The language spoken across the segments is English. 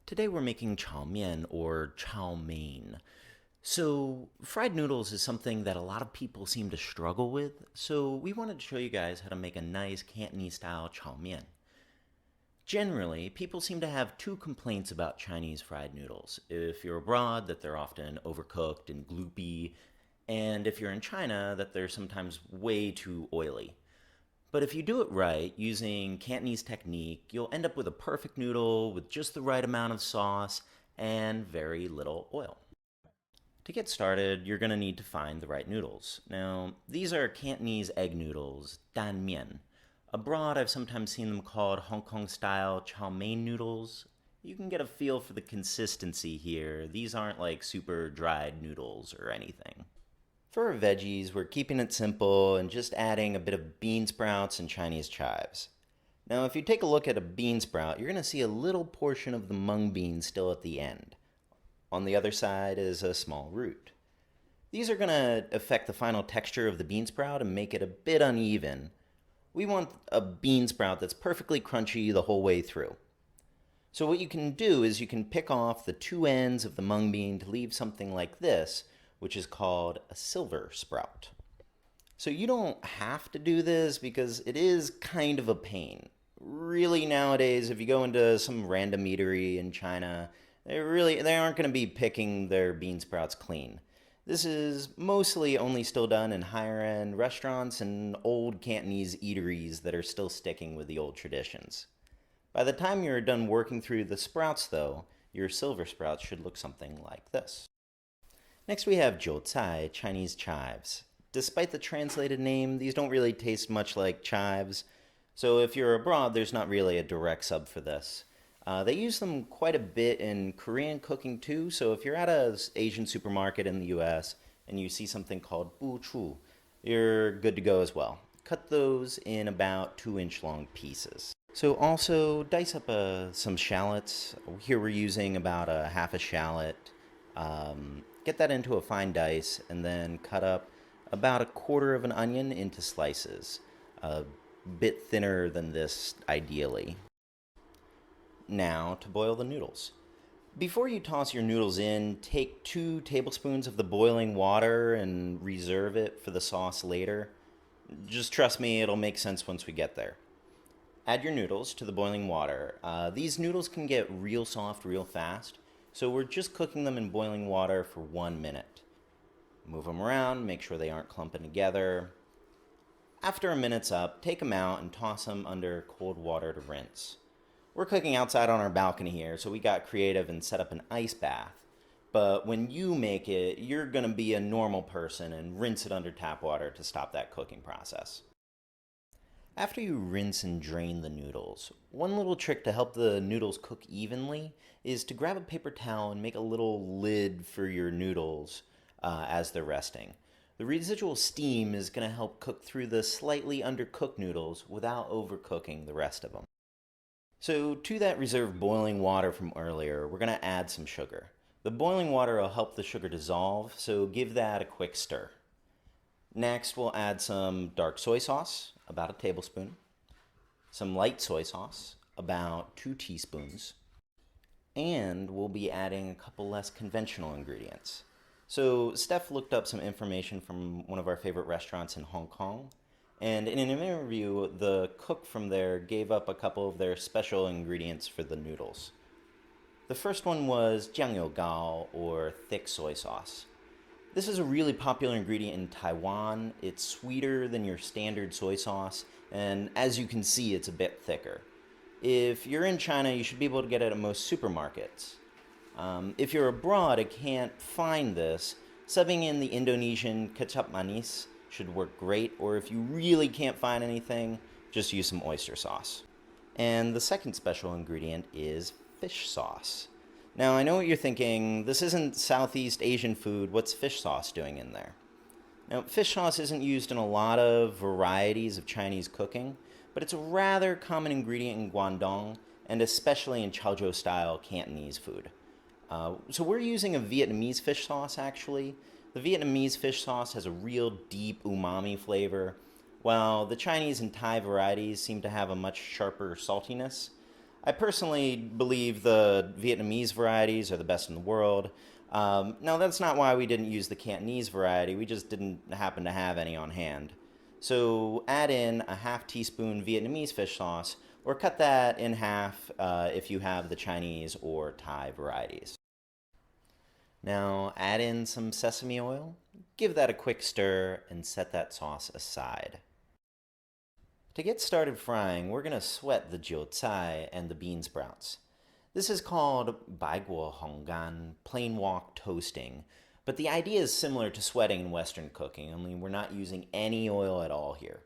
Today we're making chaomian or chow mein. So, fried noodles is something that a lot of people seem to struggle with, so we wanted to show you guys how to make a nice Cantonese style chow mein. Generally, people seem to have two complaints about Chinese fried noodles. If you're abroad, that they're often overcooked and gloopy, and if you're in China, that they're sometimes way too oily. But if you do it right, using Cantonese technique, you'll end up with a perfect noodle with just the right amount of sauce and very little oil. To get started, you're going to need to find the right noodles. Now, these are Cantonese egg noodles, dan mian. Abroad, I've sometimes seen them called Hong Kong-style chow mein noodles. You can get a feel for the consistency here. These aren't like super dried noodles or anything. For our veggies, we're keeping it simple and just adding a bit of bean sprouts and Chinese chives. Now, if you take a look at a bean sprout, you're going to see a little portion of the mung bean still at the end. On the other side is a small root. These are going to affect the final texture of the bean sprout and make it a bit uneven. We want a bean sprout that's perfectly crunchy the whole way through. So what you can do is you can pick off the two ends of the mung bean to leave something like this, which is called a silver sprout. So you don't have to do this because it is kind of a pain. Really nowadays, if you go into some random eatery in China, they aren't going to be picking their bean sprouts clean. This is mostly only still done in higher end restaurants and old Cantonese eateries that are still sticking with the old traditions. By the time you're done working through the sprouts though, your silver sprouts should look something like this. Next we have jiu Chinese chives. Despite the translated name, these don't really taste much like chives, so if you're abroad, there's not really a direct sub for this. They use them quite a bit in Korean cooking too, so if you're at an Asian supermarket in the US and you see something called buchu, you're good to go as well. Cut those in about 2-inch long pieces. So also dice up some shallots. Here we're using about a half a shallot. Get that into a fine dice and then cut up about 1/4 of an onion into slices, a bit thinner than this ideally. Now to boil the noodles. Before you toss your noodles in, take 2 tablespoons of the boiling water and reserve it for the sauce later. Just trust me, it'll make sense once we get there. Add your noodles to the boiling water. These noodles can get real soft real fast, so we're just cooking them in boiling water for 1 minute. Move them around, make sure they aren't clumping together. After a minute's up, take them out and toss them under cold water to rinse. We're cooking outside on our balcony here, so we got creative and set up an ice bath. But when you make it, you're gonna be a normal person and rinse it under tap water to stop that cooking process. After you rinse and drain the noodles, one little trick to help the noodles cook evenly is to grab a paper towel and make a little lid for your noodles as they're resting. The residual steam is going to help cook through the slightly undercooked noodles without overcooking the rest of them. So to that reserved boiling water from earlier, we're going to add some sugar. The boiling water will help the sugar dissolve, so give that a quick stir. Next, we'll add some dark soy sauce, about 1 tablespoon, some light soy sauce, about 2 teaspoons, and we'll be adding a couple less conventional ingredients. So Steph looked up some information from one of our favorite restaurants in Hong Kong, and in an interview, the cook from there gave up a couple of their special ingredients for the noodles. The first one was jiangyou or thick soy sauce. This is a really popular ingredient in Taiwan. It's sweeter than your standard soy sauce, and as you can see, it's a bit thicker. If you're in China, you should be able to get it at most supermarkets. If you're abroad and can't find this, subbing in the Indonesian kecap manis should work great, or if you really can't find anything, just use some oyster sauce. And the second special ingredient is fish sauce. Now, I know what you're thinking, this isn't Southeast Asian food, what's fish sauce doing in there? Now, fish sauce isn't used in a lot of varieties of Chinese cooking, but it's a rather common ingredient in Guangdong, and especially in chaochao-style Cantonese food. So we're using a Vietnamese fish sauce, actually. The Vietnamese fish sauce has a real deep umami flavor, while the Chinese and Thai varieties seem to have a much sharper saltiness. I personally believe the Vietnamese varieties are the best in the world. Now, that's not why we didn't use the Cantonese variety, we just didn't happen to have any on hand. So add in a half teaspoon Vietnamese fish sauce, or cut that in half if you have the Chinese or Thai varieties. Now add in some sesame oil, give that a quick stir, and set that sauce aside. To get started frying, we're going to sweat the jiu tsai and the bean sprouts. This is called bai guo honggan, plain wok toasting, but the idea is similar to sweating in Western cooking, only we're not using any oil at all here.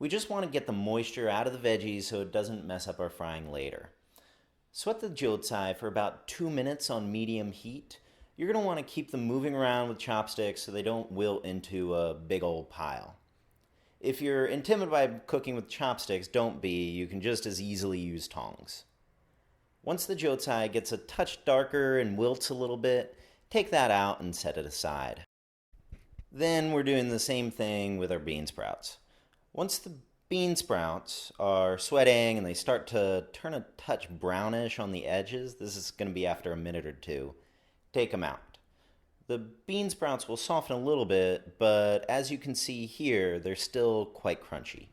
We just want to get the moisture out of the veggies so it doesn't mess up our frying later. Sweat the jiu tsai for about 2 minutes on medium heat. You're going to want to keep them moving around with chopsticks so they don't wilt into a big old pile. If you're intimidated by cooking with chopsticks, don't be. You can just as easily use tongs. Once the jiu tsai gets a touch darker and wilts a little bit, take that out and set it aside. Then we're doing the same thing with our bean sprouts. Once the bean sprouts are sweating and they start to turn a touch brownish on the edges, this is going to be after a minute or two, take them out. The bean sprouts will soften a little bit, but as you can see here, they're still quite crunchy.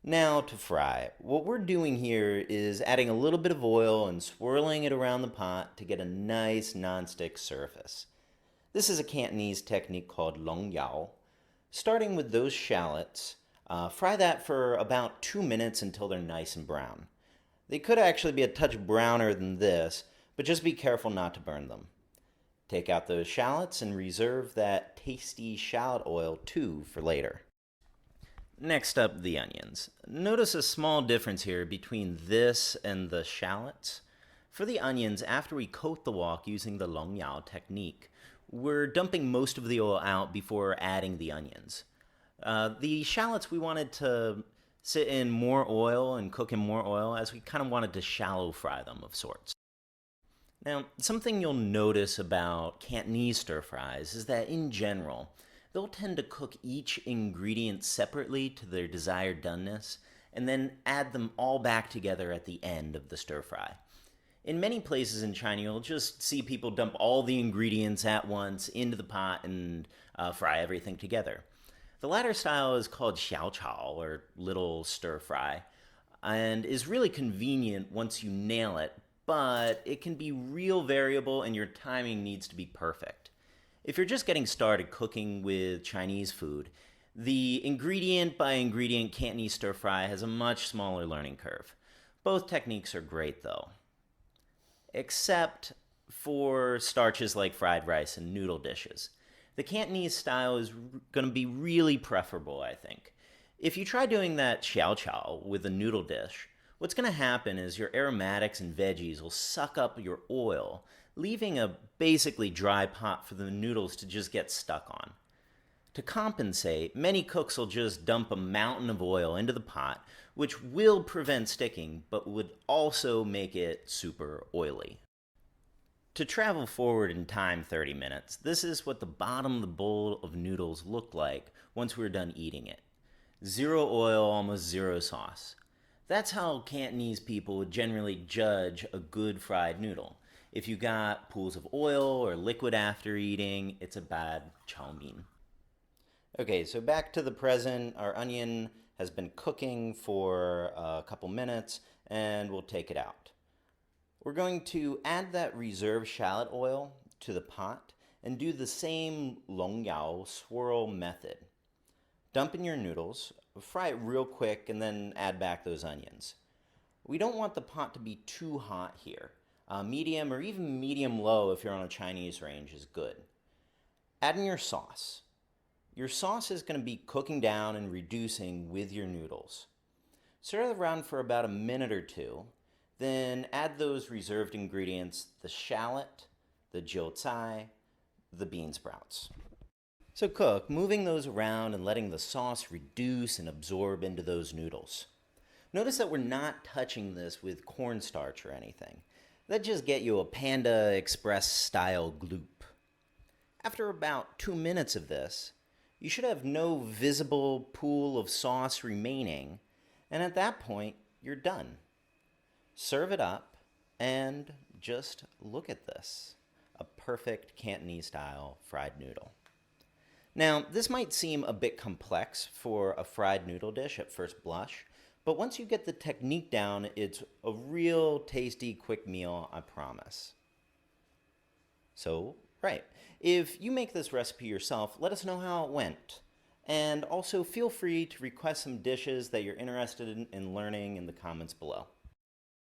Now to fry. What we're doing here is adding a little bit of oil and swirling it around the pot to get a nice nonstick surface. This is a Cantonese technique called long yao. Starting with those shallots, fry that for about 2 minutes until they're nice and brown. They could actually be a touch browner than this, but just be careful not to burn them. Take out those shallots and reserve that tasty shallot oil too for later. Next up, the onions. Notice a small difference here between this and the shallots. For the onions, after we coat the wok using the long yao technique, we're dumping most of the oil out before adding the onions. The shallots we wanted to sit in more oil and cook in more oil as we kind of wanted to shallow fry them of sorts. Now, something you'll notice about Cantonese stir fries is that in general, they'll tend to cook each ingredient separately to their desired doneness and then add them all back together at the end of the stir fry. In many places in China, you'll just see people dump all the ingredients at once into the pot and fry everything together. The latter style is called xiaochao, or little stir fry, and is really convenient once you nail it, but it can be real variable and your timing needs to be perfect. If you're just getting started cooking with Chinese food, the ingredient by ingredient Cantonese stir fry has a much smaller learning curve. Both techniques are great though, except for starches like fried rice and noodle dishes. The Cantonese style is going to be really preferable, I think. If you try doing that xiaochao with a noodle dish, what's going to happen is your aromatics and veggies will suck up your oil, leaving a basically dry pot for the noodles to just get stuck on. To compensate, many cooks will just dump a mountain of oil into the pot, which will prevent sticking, but would also make it super oily. To travel forward in time 30 minutes, this is what the bottom of the bowl of noodles looked like once we were done eating it. 0 oil, almost 0 sauce. That's how Cantonese people would generally judge a good fried noodle. If you got pools of oil or liquid after eating, it's a bad chaomian. Okay, so back to the present. Our onion has been cooking for a couple minutes, and we'll take it out. We're going to add that reserved shallot oil to the pot and do the same long yao swirl method. Dump in your noodles, fry it real quick, and then add back those onions. We don't want the pot to be too hot here. Medium or even medium low if you're on a Chinese range is good. Add in your sauce. Your sauce is going to be cooking down and reducing with your noodles. Stir it around for about a minute or two, then add those reserved ingredients, the shallot, the jiu tsai, the bean sprouts. So cook, moving those around and letting the sauce reduce and absorb into those noodles. Notice that we're not touching this with cornstarch or anything. That just get you a Panda Express style gloop. After about 2 minutes of this, you should have no visible pool of sauce remaining, and at that point, you're done. serve it up, and just look at this. A perfect Cantonese style fried noodle. Now, this might seem a bit complex for a fried noodle dish at first blush, but once you get the technique down, it's a real tasty, quick meal, I promise. So, right, if you make this recipe yourself, let us know how it went. And also feel free to request some dishes that you're interested in learning in the comments below.